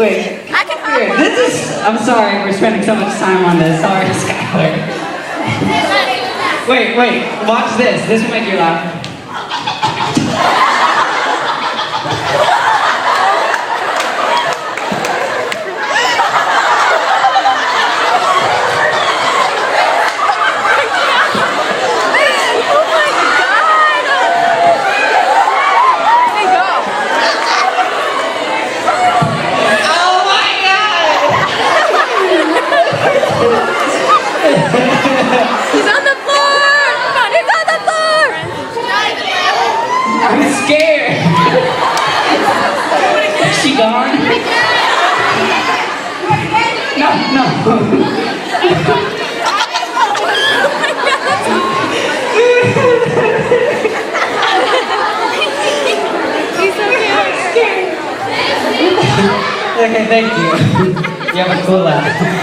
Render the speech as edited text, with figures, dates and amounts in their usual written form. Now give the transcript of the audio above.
Wait. I can hug Here, one. this is. I'm sorry, we're spending so much time on this. Sorry, Skylar. Wait. Watch this. This will make you laugh. He's on the floor! He's on the floor! I'm scared. Is she gone? No. He's so cute. Okay, thank you. You have a cool laugh.